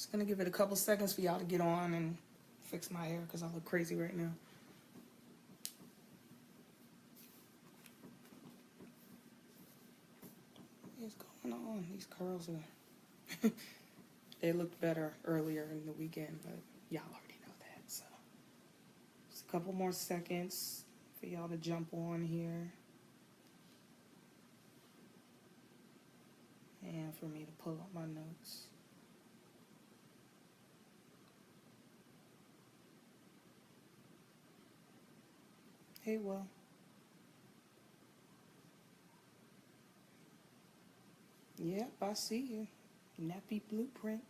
Just gonna give it a couple seconds for y'all to get on and fix my hair because I look crazy right now. What's going on? These curls are they looked better earlier in the weekend, but y'all already know that. So just a couple more seconds for y'all to jump on here. And for me to pull up my notes. Hey, Will. Yep, I see you. Nappy blueprint.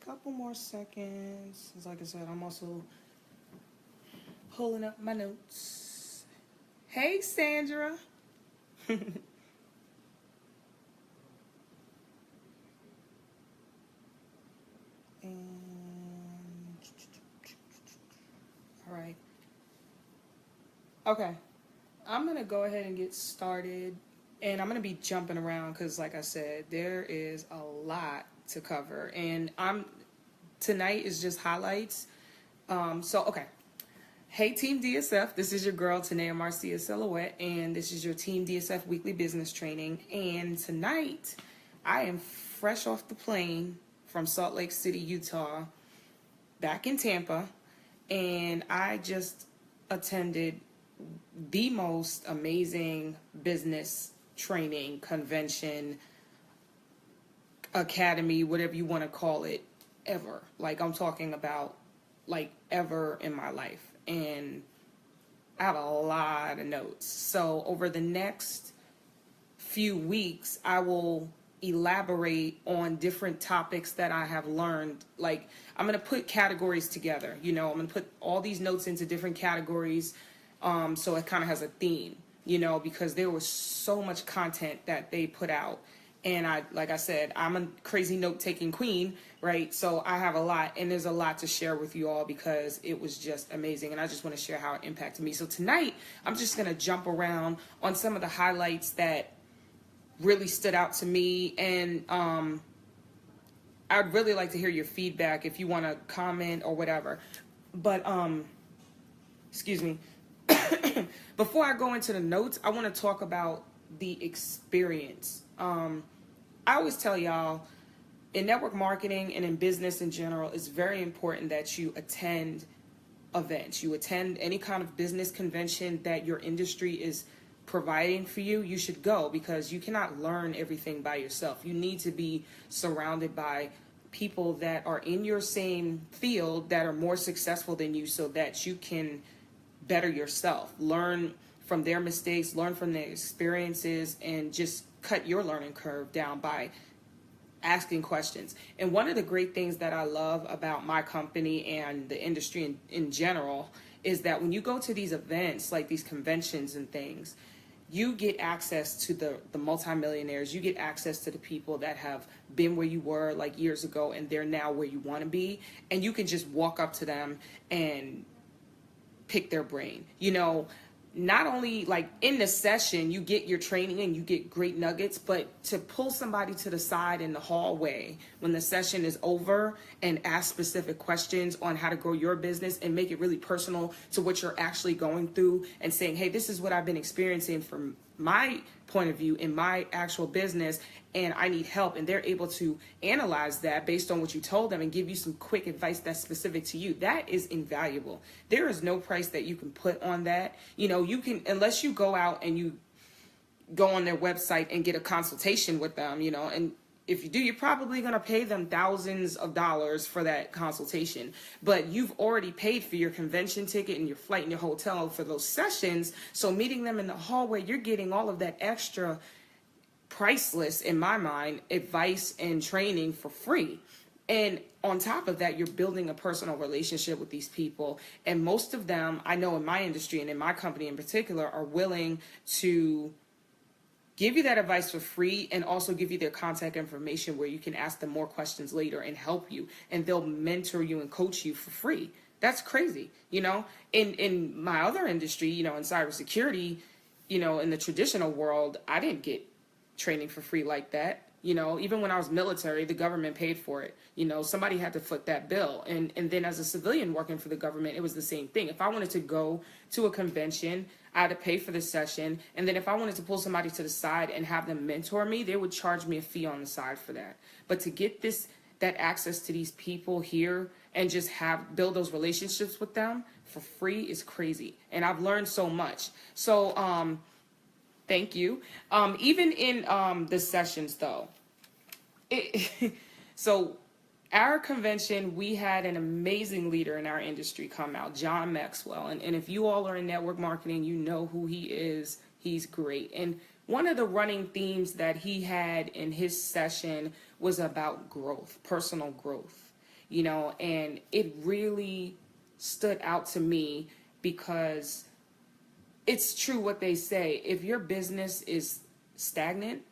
Couple more seconds. Like I said, I'm also pulling up my notes. Hey, Sandra. And all right. Okay. I'm going to go ahead and get started. And I'm going to be jumping around because, like I said, there is a lot to cover. And tonight is just highlights. Okay. Hey, Team DSF. This is your girl, Tanaya-Marcia Silhouette. And this is your Team DSF Weekly Business Training. And tonight, I am fresh off the plane from Salt Lake City, Utah, back in Tampa. And I just attended the most amazing business training convention, academy, whatever you want to call it, ever. Like, I'm talking about, like, ever in my life. And I have a lot of notes. So over the next few weeks, I will elaborate on different topics that I have learned. Like, I'm going to put categories together. I'm going to put all these notes into different categories. So it kind of has a theme, because there was so much content that they put out. And like I said, I'm a crazy note-taking queen, right? So I have a lot, and there's a lot to share with you all because it was just amazing. And I just want to share how it impacted me. So tonight, I'm just going to jump around on some of the highlights that really stood out to me. And I'd really like to hear your feedback if you want to comment or whatever. But, excuse me. Before I go into the notes, I want to talk about the experience. I always tell y'all, in network marketing and in business in general, it's very important that you attend events. You attend any kind of business convention that your industry is providing for you. You should go because you cannot learn everything by yourself. You need to be surrounded by people that are in your same field that are more successful than you so that you can better yourself, learn from their mistakes, learn from their experiences, and just cut your learning curve down by asking questions. And one of the great things that I love about my company and the industry in general is that when you go to these events, like these conventions and things, you get access to the multimillionaires. You get access to the people that have been where you were like years ago and they're now where you want to be. And you can just walk up to them and pick their brain. Not only like in the session, you get your training and you get great nuggets, but to pull somebody to the side in the hallway when the session is over and ask specific questions on how to grow your business and make it really personal to what you're actually going through and saying, hey, this is what I've been experiencing from my point of view in my actual business and I need help. And they're able to analyze that based on what you told them and give you some quick advice that's specific to you. That is invaluable. There is no price that you can put on that. You can, unless you go out and you go on their website and get a consultation with them, and if you do, you're probably going to pay them thousands of dollars for that consultation. But you've already paid for your convention ticket and your flight and your hotel for those sessions. So meeting them in the hallway, you're getting all of that extra priceless, in my mind, advice and training for free. And on top of that, you're building a personal relationship with these people. And most of them, I know in my industry and in my company in particular, are willing to give you that advice for free and also give you their contact information where you can ask them more questions later and help you. And they'll mentor you and coach you for free. That's crazy. In my other industry, in cybersecurity, in the traditional world, I didn't get training for free like that. You know, even when I was military, the government paid for it. You know, somebody had to foot that bill. And then as a civilian working for the government, it was the same thing. If I wanted to go to a convention, I had to pay for the session. And then if I wanted to pull somebody to the side and have them mentor me, they would charge me a fee on the side for that. But to get that access to these people here and just build those relationships with them for free is crazy. And I've learned so much. So, thank you. Even in the sessions, though, so our convention, we had an amazing leader in our industry come out, John Maxwell. And if you all are in network marketing, you know who he is. He's great. And one of the running themes that he had in his session was about growth, personal growth, you know, and it really stood out to me because it's true what they say. If your business is stagnant,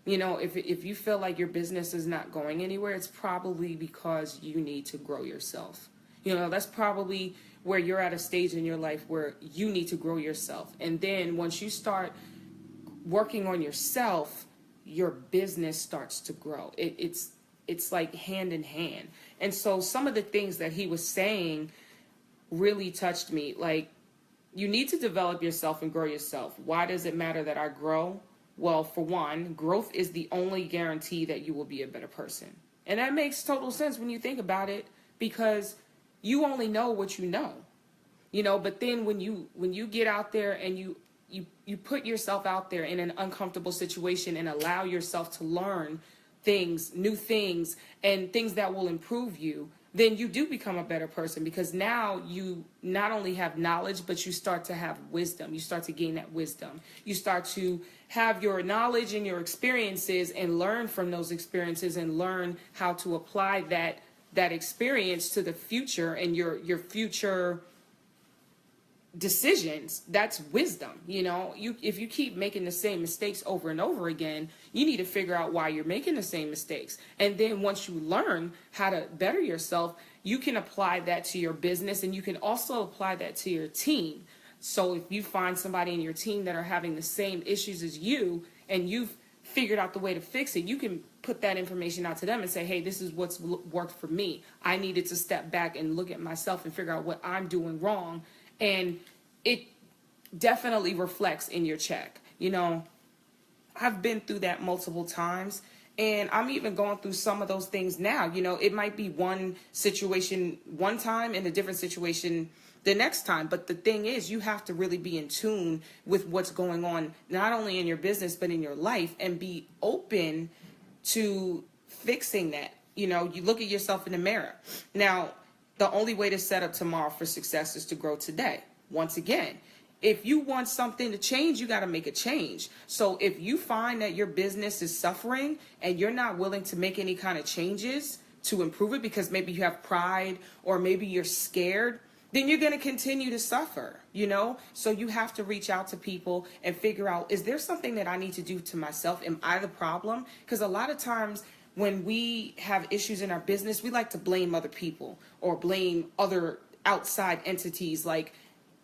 you know, if you feel like your business is not going anywhere, it's probably because you need to grow yourself. You know, that's probably where you're at a stage in your life where you need to grow yourself. And then once you start working on yourself, your business starts to grow. It's like hand in hand. And so some of the things that he was saying really touched me. Like, you need to develop yourself and grow yourself. Why does it matter that I grow? Well, for one, growth is the only guarantee that you will be a better person. And that makes total sense when you think about it, because you only know what you know. You know, but then when you get out there and you put yourself out there in an uncomfortable situation and allow yourself to learn things, new things, and things that will improve you, then you do become a better person, because now you not only have knowledge, but you start to have wisdom. You start to gain that wisdom. You start to have your knowledge and your experiences and learn from those experiences and learn how to apply that experience to the future and your future decisions. That's wisdom. You know, if you keep making the same mistakes over and over again, you need to figure out why you're making the same mistakes. And then once you learn how to better yourself, you can apply that to your business, and you can also apply that to your team. So if you find somebody in your team that are having the same issues as you, and you've figured out the way to fix it, you can put that information out to them and say, hey, this is what's worked for me. I needed to step back and look at myself and figure out what I'm doing wrong. And it definitely reflects in your check. You know, I've been through that multiple times, and I'm even going through some of those things now. You know, it might be one situation one time and a different situation the next time. But the thing is, you have to really be in tune with what's going on, not only in your business, but in your life, and be open to fixing that. You know, you look at yourself in the mirror. Now, the only way to set up tomorrow for success is to grow today. Once again, if you want something to change, you got to make a change. So if you find that your business is suffering and you're not willing to make any kind of changes to improve it because maybe you have pride or maybe you're scared, then you're going to continue to suffer, you know? So you have to reach out to people and figure out, is there something that I need to do to myself? Am I the problem? Because a lot of times when we have issues in our business, we like to blame other people or blame other outside entities, like,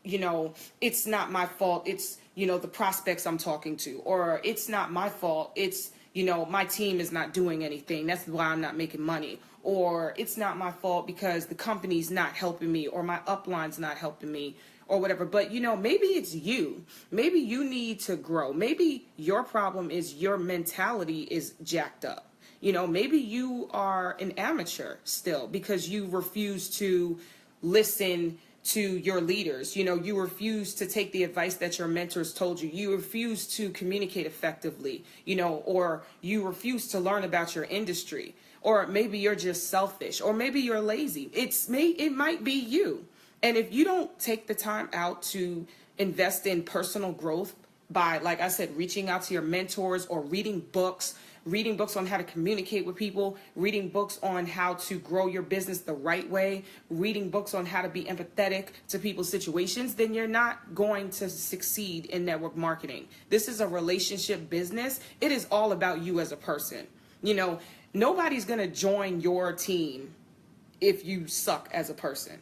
you know, it's not my fault, it's, you know, the prospects I'm talking to, or it's not my fault, it's, you know, my team is not doing anything, that's why I'm not making money, or it's not my fault because the company's not helping me, or my upline's not helping me, or whatever. But, you know, maybe it's you. Maybe you need to grow. Maybe your problem is your mentality is jacked up. You know, maybe you are an amateur still because you refuse to listen to your leaders. You know, you refuse to take the advice that your mentors told you. You refuse to communicate effectively, you know, or you refuse to learn about your industry. Or maybe you're just selfish, or maybe you're lazy. It might be you. And if you don't take the time out to invest in personal growth by, like I said, reaching out to your mentors or reading books on how to communicate with people, reading books on how to grow your business the right way, reading books on how to be empathetic to people's situations, then you're not going to succeed in network marketing. This is a relationship business. It is all about you as a person. You know, nobody's going to join your team if you suck as a person.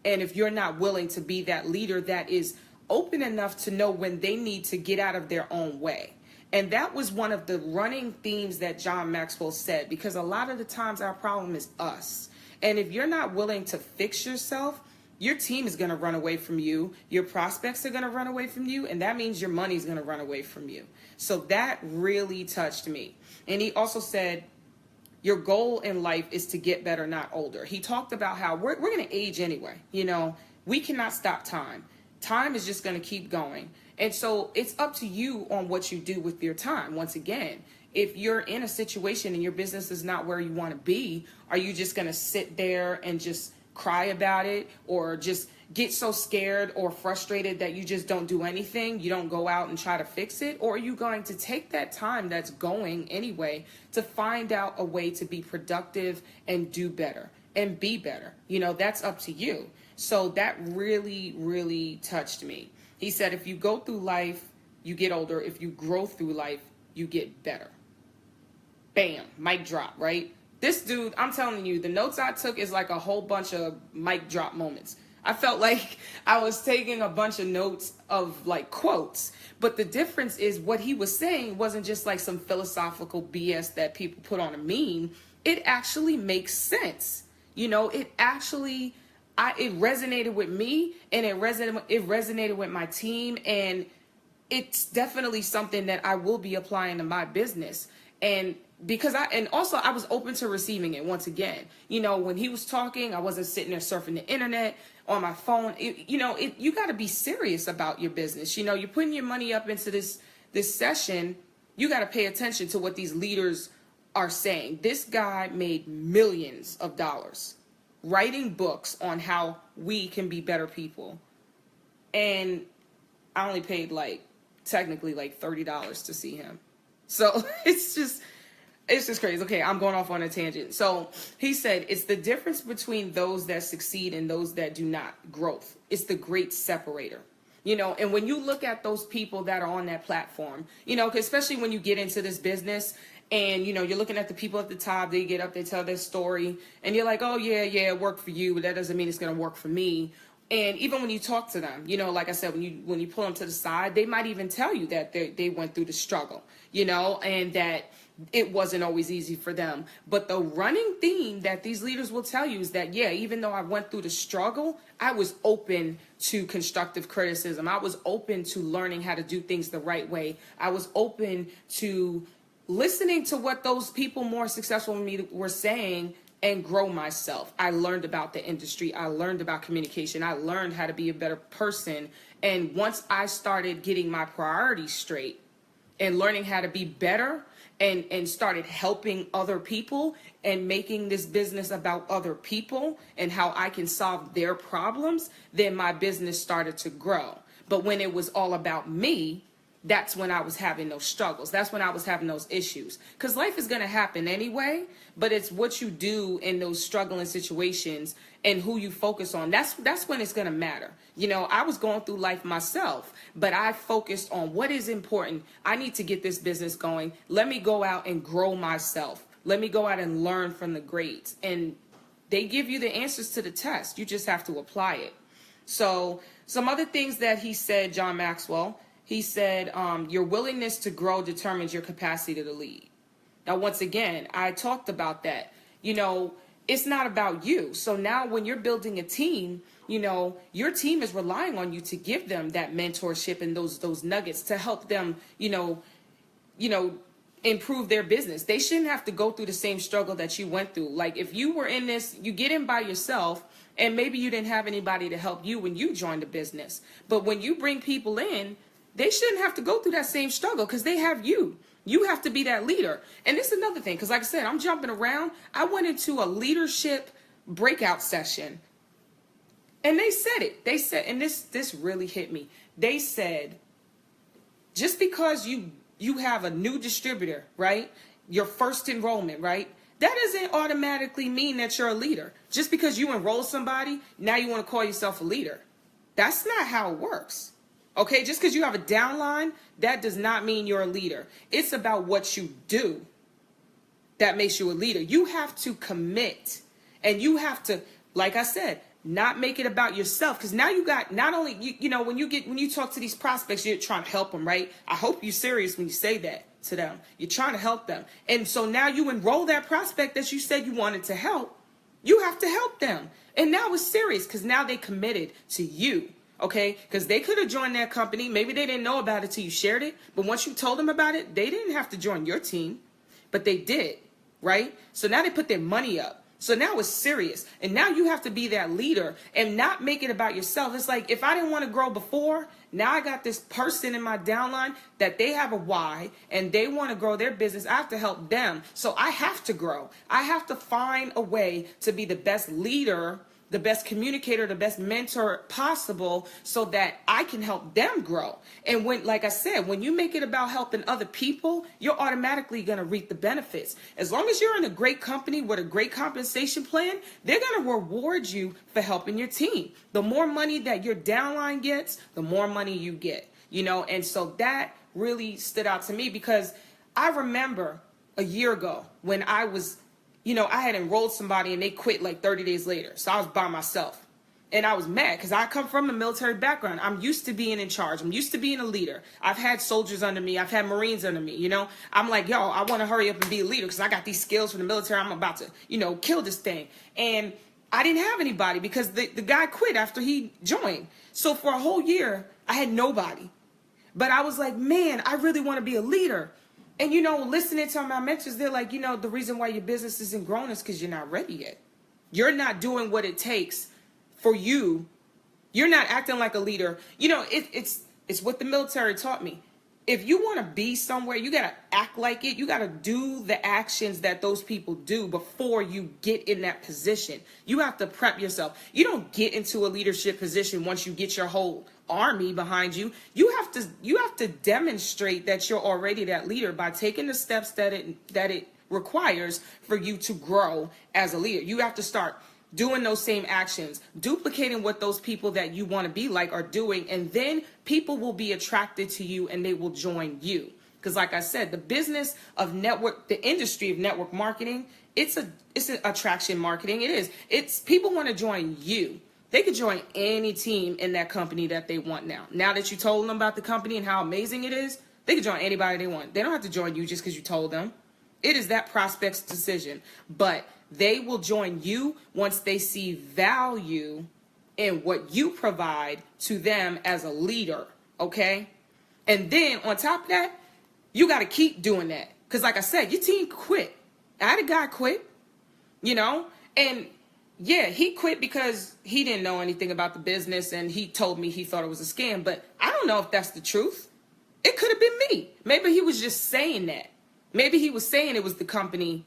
And if you're not willing to be that leader that is open enough to know when they need to get out of their own way. And that was one of the running themes that John Maxwell said, because a lot of the times our problem is us. And if you're not willing to fix yourself, your team is going to run away from you. Your prospects are going to run away from you. And that means your money is going to run away from you. So that really touched me. And he also said, your goal in life is to get better, not older. He talked about how we're going to age anyway. You know, we cannot stop time. Time is just going to keep going. And so it's up to you on what you do with your time. Once again, if you're in a situation and your business is not where you want to be, are you just going to sit there and just cry about it, or just get so scared or frustrated that you just don't do anything? You don't go out and try to fix it? Or are you going to take that time that's going anyway to find out a way to be productive and do better and be better? You know, that's up to you. So that really, really touched me. He said, if you go through life, you get older. If you grow through life, you get better. Bam, mic drop, right? This dude, I'm telling you, the notes I took is like a whole bunch of mic drop moments. I felt like I was taking a bunch of notes of like quotes, but the difference is what he was saying wasn't just like some philosophical BS that people put on a meme. It actually makes sense. You know, it actually, it resonated with me, and it resonated with my team, and it's definitely something that I will be applying to my business. And because I was open to receiving it. Once again, you know, when he was talking, I wasn't sitting there surfing the internet on my phone. You got to be serious about your business. You know, you're putting your money up into this session. You got to pay attention to what these leaders are saying. This guy made millions of dollars writing books on how we can be better people. And I only paid technically $30 to see him. So it's just crazy. Okay, I'm going off on a tangent. So he said, it's the difference between those that succeed and those that do not. Growth. It's the great separator. You know, and when you look at those people that are on that platform, you know, especially when you get into this business and, you know, you're looking at the people at the top, they get up, they tell their story, and you're like, oh, yeah, it worked for you, but that doesn't mean it's going to work for me. And even when you talk to them, you know, like I said, when you pull them to the side, they might even tell you that they went through the struggle, you know, and that it wasn't always easy for them. But the running theme that these leaders will tell you is that, yeah, even though I went through the struggle, I was open to constructive criticism. I was open to learning how to do things the right way. I was open to listening to what those people more successful than me were saying and grow myself. I learned about the industry. I learned about communication. I learned how to be a better person. And once I started getting my priorities straight and learning how to be better and started helping other people and making this business about other people and how I can solve their problems, then my business started to grow. But when it was all about me, that's when I was having those struggles. That's when I was having those issues. Because life is going to happen anyway, but it's what you do in those struggling situations and who you focus on. That's when it's going to matter. You know, I was going through life myself, but I focused on what is important. I need to get this business going. Let me go out and grow myself. Let me go out and learn from the greats. And they give you the answers to the test. You just have to apply it. So some other things that he said, John Maxwell, he said, your willingness to grow determines your capacity to lead. Now, once again, I talked about that. You know, it's not about you. So now when you're building a team, you know, your team is relying on you to give them that mentorship and those nuggets to help them, you know, improve their business. They shouldn't have to go through the same struggle that you went through. Like if you were in this, you get in by yourself and maybe you didn't have anybody to help you when you joined the business. But when you bring people in, they shouldn't have to go through that same struggle because they have you. You have to be that leader. And this is another thing, because like I said, I'm jumping around. I went into a leadership breakout session and they said it. They said, and this really hit me. They said, just because you have a new distributor, right? Your first enrollment, right? That doesn't automatically mean that you're a leader. Just because you enroll somebody, now you want to call yourself a leader. That's not how it works. Okay, just because you have a downline, that does not mean you're a leader. It's about what you do that makes you a leader. You have to commit and you have to, like I said, not make it about yourself. Because now you got, not only, when you talk to these prospects, you're trying to help them, right? I hope you're serious when you say that to them. You're trying to help them. And so now you enroll that prospect that you said you wanted to help. You have to help them. And now it's serious because now they committed to you. Okay, because they could have joined that company. Maybe they didn't know about it till you shared it. But once you told them about it, they didn't have to join your team. But they did, right? So now they put their money up. So now it's serious. And now you have to be that leader and not make it about yourself. It's like, if I didn't want to grow before, now I got this person in my downline that they have a why and they want to grow their business. I have to help them. So I have to grow. I have to find a way to be the best leader, the best communicator, the best mentor possible so that I can help them grow. And when, like I said, when you make it about helping other people, you're automatically going to reap the benefits. As long as you're in a great company with a great compensation plan, they're going to reward you for helping your team. The more money that your downline gets, the more money you get, and so that really stood out to me because I remember a year ago when I was I had enrolled somebody and they quit like 30 days later. So I was by myself and I was mad because I come from a military background. I'm used to being in charge. I'm used to being a leader. I've had soldiers under me. I've had Marines under me. I'm like, yo, I want to hurry up and be a leader because I got these skills from the military. I'm about to, kill this thing. And I didn't have anybody because the guy quit after he joined. So for a whole year, I had nobody. But I was like, man, I really want to be a leader. And, listening to my mentors, they're like, the reason why your business isn't growing is because you're not ready yet. You're not doing what it takes for you. You're not acting like a leader. It's what the military taught me. If you want to be somewhere, you got to act like it. You got to do the actions that those people do before you get in that position. You have to prep yourself. You don't get into a leadership position once you get your whole army behind you. You have to demonstrate that you're already that leader by taking the steps that it requires for you to grow as a leader. You have to start doing those same actions, duplicating what those people that you want to be like are doing, and then people will be attracted to you and they will join you. Because like I said, the business of the industry of network marketing, it's an attraction marketing. It is. It's people want to join you. They could join any team in that company that they want now. Now that you told them about the company and how amazing it is, they could join anybody they want. They don't have to join you just because you told them. It is that prospect's decision. But they will join you once they see value in what you provide to them as a leader, okay? And then on top of that, you got to keep doing that. Because like I said, your team quit. I had a guy quit, and yeah, he quit because he didn't know anything about the business and he told me he thought it was a scam. But I don't know if that's the truth. It could have been me. Maybe he was just saying that. Maybe he was saying it was the company,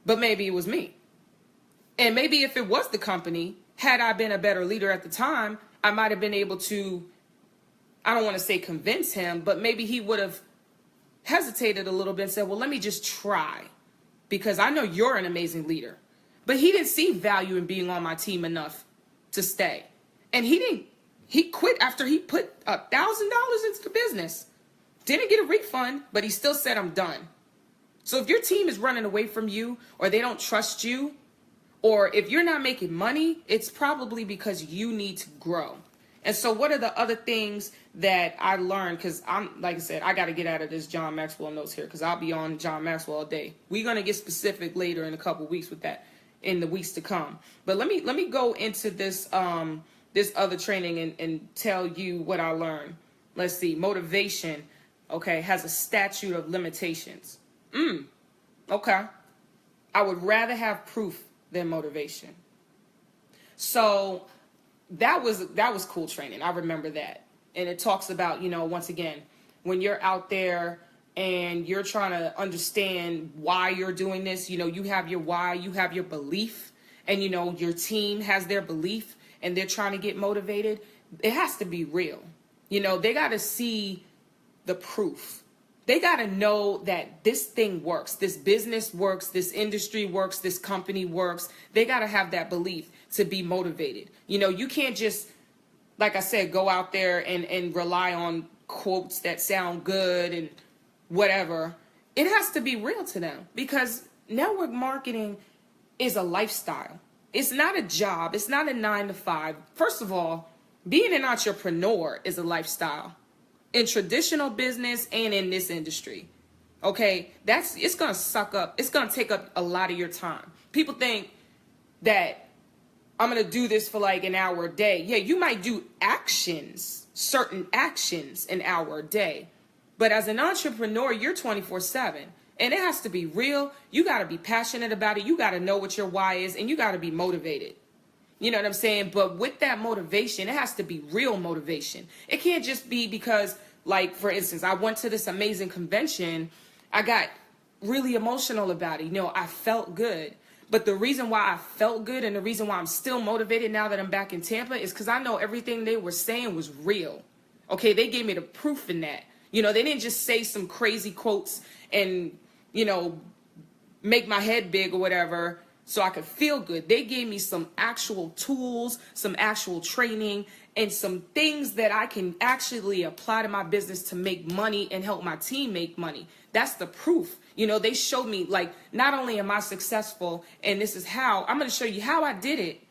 but maybe it was me. And maybe if it was the company, had I been a better leader at the time, I might have been able to, I don't want to say convince him, but maybe he would have hesitated a little bit and said, well, let me just try because I know you're an amazing leader. But he didn't see value in being on my team enough to stay. And he quit after he put $1,000 into the business. Didn't get a refund, but he still said, I'm done. So if your team is running away from you or they don't trust you, or if you're not making money, it's probably because you need to grow. And so what are the other things that I learned? Because like I said, I got to get out of this John Maxwell notes here because I'll be on John Maxwell all day. We're going to get specific later in a couple weeks with that in the weeks to come. But let me go into this this other training and tell you what I learned. Let's see. Motivation, okay, has a statute of limitations. Okay. I would rather have proof than motivation. So that was cool training. I remember that. And it talks about, once again, when you're out there and you're trying to understand why you're doing this, you have your why, you have your belief, and, your team has their belief and they're trying to get motivated. It has to be real. They got to see the proof. They got to know that this thing works, this business works, this industry works, this company works. They got to have that belief to be motivated. You can't just, like I said, go out there and rely on quotes that sound good and whatever. It has to be real to them because network marketing is a lifestyle. It's not a job. It's not a 9 to 5. First of all, being an entrepreneur is a lifestyle in traditional business and in this industry. Okay, it's going to suck up. It's going to take up a lot of your time. People think that I'm going to do this for like an hour a day. Yeah, you might do certain actions an hour a day. But as an entrepreneur, you're 24/7. And it has to be real. You got to be passionate about it. You got to know what your why is, and you got to be motivated. You know what I'm saying? But with that motivation, it has to be real motivation. It can't just be because, like, for instance, I went to this amazing convention. I got really emotional about it. You know, I felt good. But the reason why I felt good and the reason why I'm still motivated now that I'm back in Tampa is because I know everything they were saying was real. Okay, they gave me the proof in that. You know, they didn't just say some crazy quotes and, you know, make my head big or whatever so I could feel good. They gave me some actual tools, some actual training, and some things that I can actually apply to my business to make money and help my team make money. That's the proof. You know, they showed me, like, not only am I successful, and this is how, I'm going to show you how I did it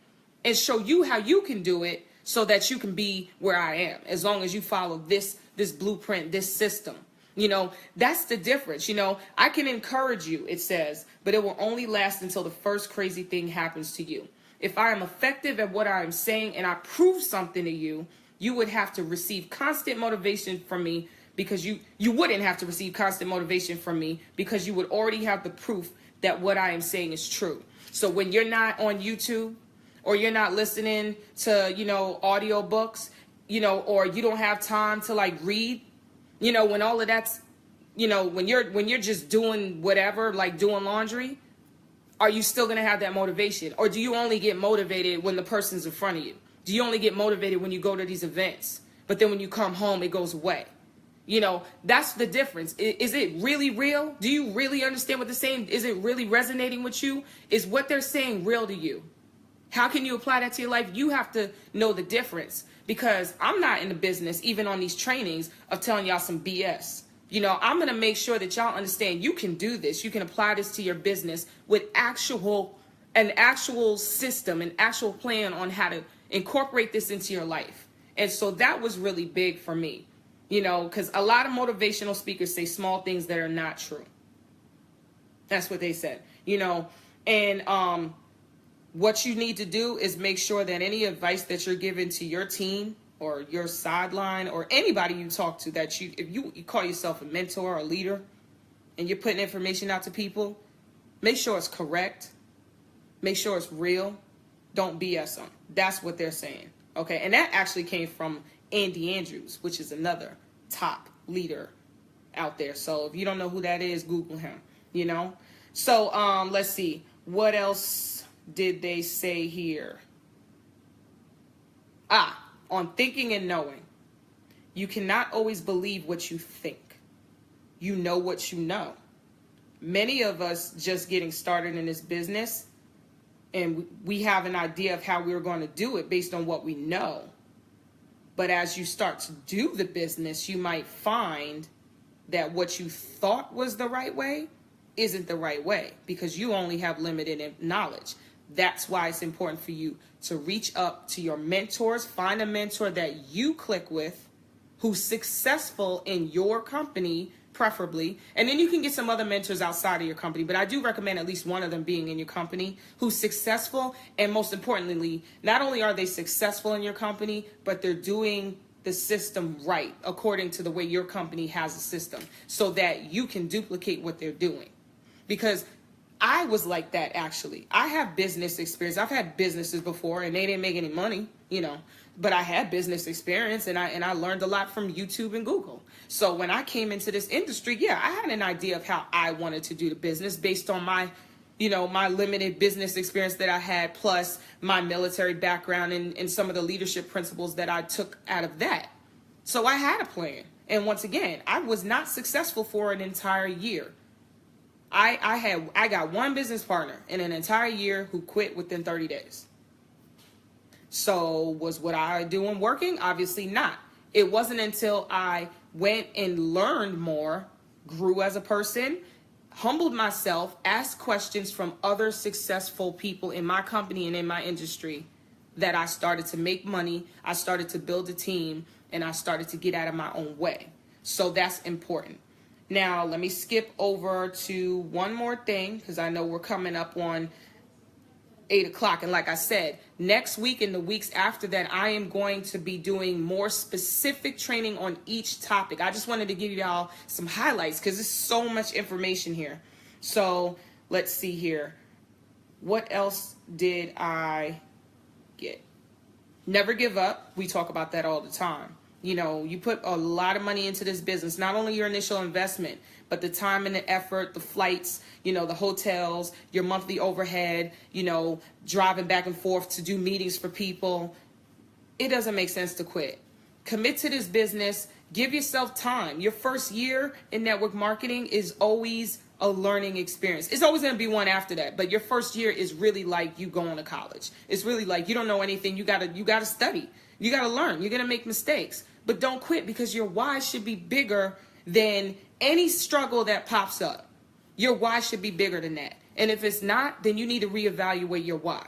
and show you how you can do it so that you can be where I am, as long as you follow this blueprint, this system. You know, that's the difference. You know, I can encourage you, it says, but it will only last until the first crazy thing happens to you. If I am effective at what I am saying and I prove something to you, you would have to receive constant motivation from me, because you wouldn't have to receive constant motivation from me because you would already have the proof that what I am saying is true. So when you're not on YouTube or you're not listening to, you know, audio books, you know, or you don't have time to like read, you know, when all of that's, you know, when you're just doing whatever, like doing laundry, are you still going to have that motivation? Or do you only get motivated when the person's in front of you? Do you only get motivated when you go to these events, but then when you come home, it goes away? You know, that's the difference. Is it really real? Do you really understand what they're saying? Is it really resonating with you? Is what they're saying real to you? How can you apply that to your life? You have to know the difference, because I'm not in the business, even on these trainings, of telling y'all some BS. You know, I'm going to make sure that y'all understand you can do this. You can apply this to your business with an actual system, an actual plan on how to incorporate this into your life. And so that was really big for me. You know, because a lot of motivational speakers say small things that are not true. That's what they said, you know. And what you need to do is make sure that any advice that you're giving to your team or your sideline or anybody you talk to, that if you call yourself a mentor or a leader and you're putting information out to people, make sure it's correct. Make sure it's real. Don't BS them. That's what they're saying. Okay. And that actually came from Andy Andrews, which is another top leader out there. So if you don't know who that is, Google him, you know. So let's see. What else did they say here? On thinking and knowing. You cannot always believe what you think. You know what you know. Many of us just getting started in this business, and we have an idea of how we're going to do it based on what we know. But as you start to do the business, you might find that what you thought was the right way isn't the right way, because you only have limited knowledge. That's why it's important for you to reach up to your mentors. Find a mentor that you click with, who's successful in your company, preferably. And then you can get some other mentors outside of your company. But I do recommend at least one of them being in your company, who's successful. And most importantly, not only are they successful in your company, but they're doing the system right, according to the way your company has a system, so that you can duplicate what they're doing. Because I was like that, actually. I have business experience. I've had businesses before and they didn't make any money, you know, but I had business experience, and I learned a lot from YouTube and Google. So when I came into this industry, yeah, I had an idea of how I wanted to do the business based on my, you know, my limited business experience that I had, plus my military background and some of the leadership principles that I took out of that. So I had a plan. And once again, I was not successful for an entire year. I got one business partner in an entire year who quit within 30 days. So was what I doing working? Obviously not. It wasn't until I went and learned more, grew as a person, humbled myself, asked questions from other successful people in my company and in my industry, that I started to make money, I started to build a team, and I started to get out of my own way. So that's important. Now, let me skip over to one more thing, because I know we're coming up on 8 o'clock. And like I said, next week and the weeks after that, I am going to be doing more specific training on each topic. I just wanted to give y'all some highlights because there's so much information here. So let's see here. What else did I get? Never give up. We talk about that all the time. You know, you put a lot of money into this business, not only your initial investment, but the time and the effort, the flights, you know, the hotels, your monthly overhead, you know, driving back and forth to do meetings for people. It doesn't make sense to quit. Commit to this business. Give yourself time. Your first year in network marketing is always a learning experience. It's always going to be one after that, but your first year is really like you going to college. It's really like you don't know anything. You gotta study. You gotta learn. You're gonna make mistakes, but don't quit, because your why should be bigger than any struggle that pops up. Your why should be bigger than that. And if it's not, then you need to reevaluate your why.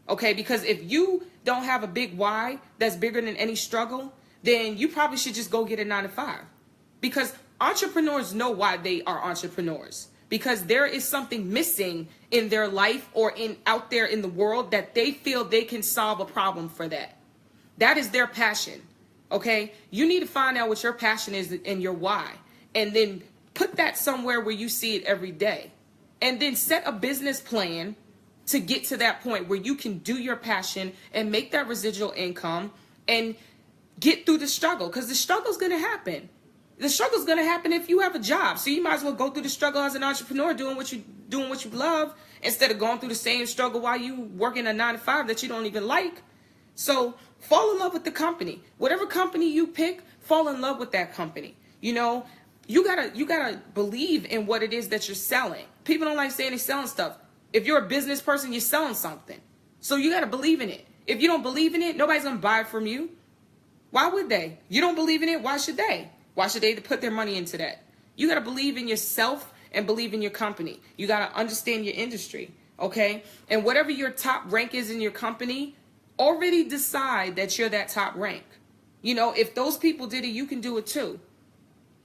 Okay? Because if you don't have a big why that's bigger than any struggle, then you probably should just go get a 9-to-5. Because entrepreneurs know why they are entrepreneurs. Because there is something missing in their life or out there in the world that they feel they can solve a problem for that. That is their passion. Okay? You need to find out what your passion is and your why. And then put that somewhere where you see it every day. And then set a business plan to get to that point where you can do your passion and make that residual income and get through the struggle. Because the struggle is going to happen. The struggle is going to happen if you have a job. So you might as well go through the struggle as an entrepreneur, doing what you love, instead of going through the same struggle while you working a 9-to-5 that you don't even like. So fall in love with the company. Whatever company you pick, fall in love with that company. You know, you gotta believe in what it is that you're selling. People don't like saying they're selling stuff. If you're a business person, you're selling something. So you gotta believe in it. If you don't believe in it, nobody's gonna buy it from you. Why would they? You don't believe in it, why should they? Why should they put their money into that? You got to believe in yourself and believe in your company. You got to understand your industry, okay? And whatever your top rank is in your company, already decide that you're that top rank. You know, if those people did it, you can do it too.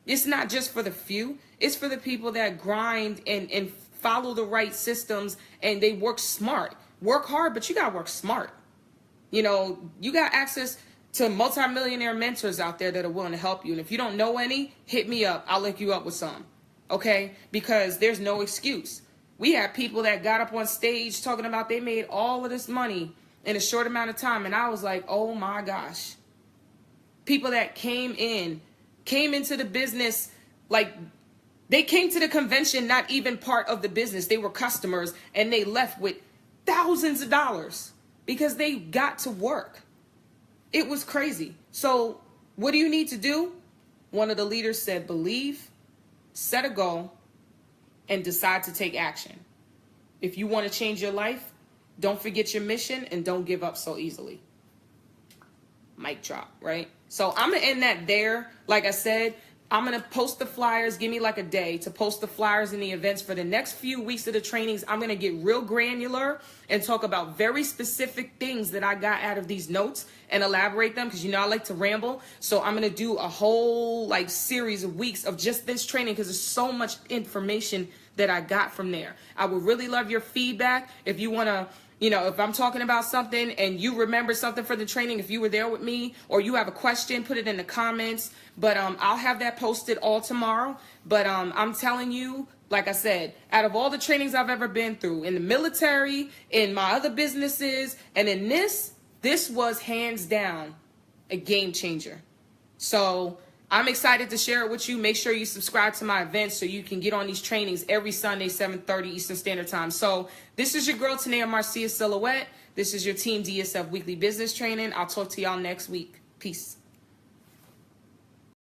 It's not just for the few. It's for the people that grind and follow the right systems, and they work smart. Work hard, but you got to work smart. You know, you got access to multimillionaire mentors out there that are willing to help you. And if you don't know any, hit me up. I'll link you up with some. Okay? Because there's no excuse. We have people that got up on stage talking about they made all of this money in a short amount of time. And I was like, oh my gosh. People that came into the business, like they came to the convention not even part of the business. They were customers, and they left with thousands of dollars because they got to work. It was crazy. So what do you need to do? One of the leaders said, believe, set a goal, and decide to take action. If you want to change your life, don't forget your mission and don't give up so easily. Mic drop, right? So I'm going to end that there. Like I said, I'm going to post the flyers. Give me like a day to post the flyers and the events for the next few weeks of the trainings. I'm going to get real granular and talk about very specific things that I got out of these notes and elaborate them, because you know I like to ramble. So I'm going to do a whole like series of weeks of just this training, because there's so much information that I got from there. I would really love your feedback. If you want to, you know, if I'm talking about something and you remember something for the training, if you were there with me, or you have a question, put it in the comments. But I'll have that posted all tomorrow. But I'm telling you, like I said, out of all the trainings I've ever been through, in the military, in my other businesses, and in this was hands down a game changer. So I'm excited to share it with you. Make sure you subscribe to my events so you can get on these trainings every Sunday, 7:30 Eastern Standard Time. So this is your girl, Tanaya-Marcia Silhouette. This is your Team DSF Weekly Business Training. I'll talk to y'all next week. Peace.